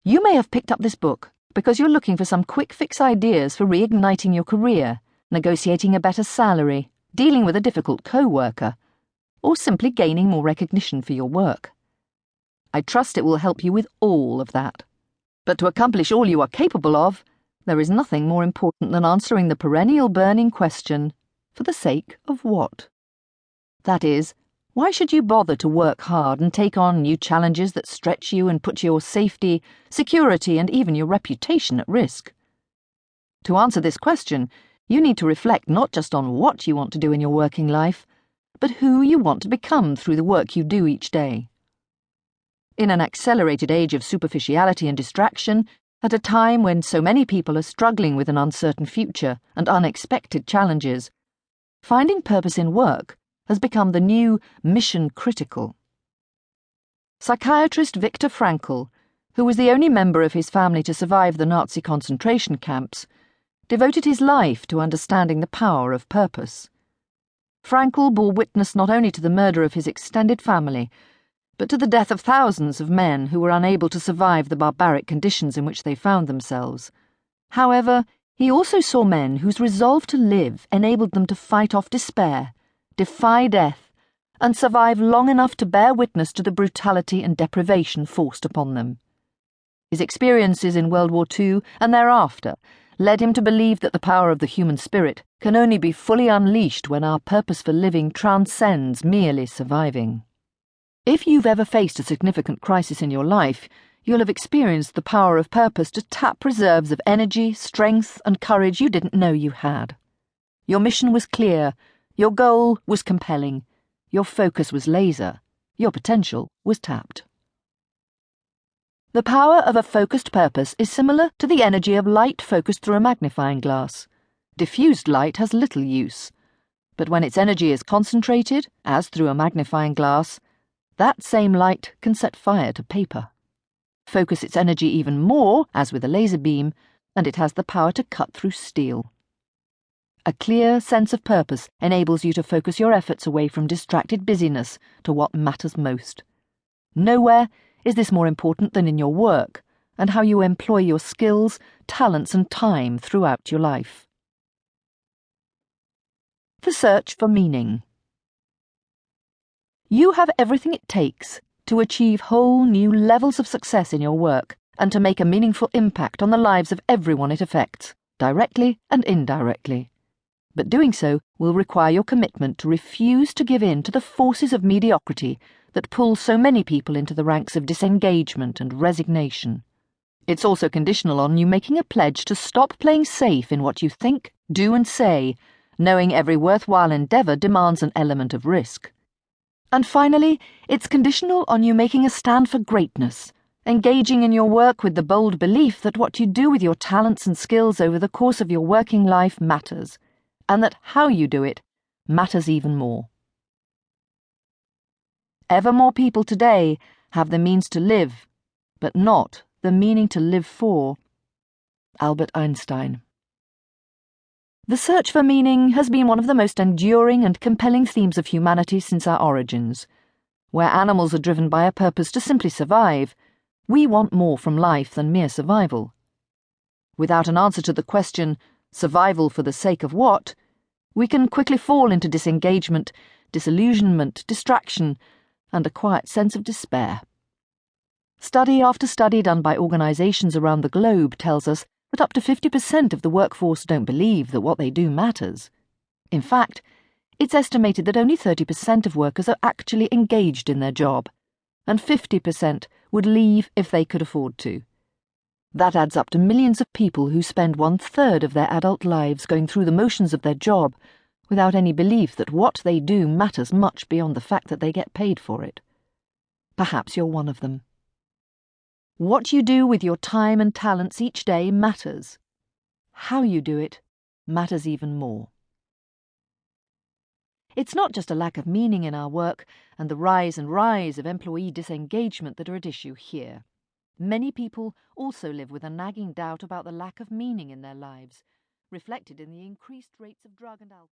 You may have picked up this book because you're looking for some quick fix ideas for reigniting your career, negotiating a better salary, dealing with a difficult co-worker, or simply gaining more recognition for your work. I trust it will help you with all of that. But to accomplish all you are capable of, there is nothing more important than answering the perennial burning question, for the sake of what? That is, why should you bother to work hard and take on new challenges that stretch you and put your safety, security, and even your reputation at risk? To answer this question, you need to reflect not just on what you want to do in your working life, but who you want to become through the work you do each day. In an accelerated age of superficiality and distraction, at a time when so many people are struggling with an uncertain future and unexpected challenges, finding purpose in work has become the new mission critical. Psychiatrist Viktor Frankl, who was the only member of his family to survive the Nazi concentration camps, devoted his life to understanding the power of purpose. Frankl bore witness not only to the murder of his extended family, but to the death of thousands of men who were unable to survive the barbaric conditions in which they found themselves. However, he also saw men whose resolve to live enabled them to fight off despair, defy death, and survive long enough to bear witness to the brutality and deprivation forced upon them. His experiences in World War II and thereafter led him to believe that the power of the human spirit can only be fully unleashed when our purpose for living transcends merely surviving. If you've ever faced a significant crisis in your life, you'll have experienced the power of purpose to tap reserves of energy, strength, and courage you didn't know you had. Your mission was clear, your goal was compelling, your focus was laser, your potential was tapped. The power of a focused purpose is similar to the energy of light focused through a magnifying glass. Diffused light has little use, but when its energy is concentrated, as through a magnifying glass, that same light can set fire to paper. Focus its energy even more, as with a laser beam, and it has the power to cut through steel. A clear sense of purpose enables you to focus your efforts away from distracted busyness to what matters most. Nowhere is this more important than in your work and how you employ your skills, talents, and time throughout your life. The search for meaning. You have everything it takes to achieve whole new levels of success in your work and to make a meaningful impact on the lives of everyone it affects, directly and indirectly. But doing so will require your commitment to refuse to give in to the forces of mediocrity that pull so many people into the ranks of disengagement and resignation. It's also conditional on you making a pledge to stop playing safe in what you think, do, and say, knowing every worthwhile endeavour demands an element of risk. And finally, it's conditional on you making a stand for greatness, engaging in your work with the bold belief that what you do with your talents and skills over the course of your working life matters, and that how you do it matters even more. Ever more people today have the means to live, but not the meaning to live for. Albert Einstein. The search for meaning has been one of the most enduring and compelling themes of humanity since our origins. Where animals are driven by a purpose to simply survive, we want more from life than mere survival. Without an answer to the question, survival for the sake of what, we can quickly fall into disengagement, disillusionment, distraction, and a quiet sense of despair. Study after study done by organisations around the globe tells us that up to 50% of the workforce don't believe that what they do matters. In fact, it's estimated that only 30% of workers are actually engaged in their job, and 50% would leave if they could afford to. That adds up to millions of people who spend 1/3 of their adult lives going through the motions of their job without any belief that what they do matters much beyond the fact that they get paid for it. Perhaps you're one of them. What you do with your time and talents each day matters. How you do it matters even more. It's not just a lack of meaning in our work and the rise of employee disengagement that are at issue here. Many people also live with a nagging doubt about the lack of meaning in their lives, reflected in the increased rates of drug and alcohol.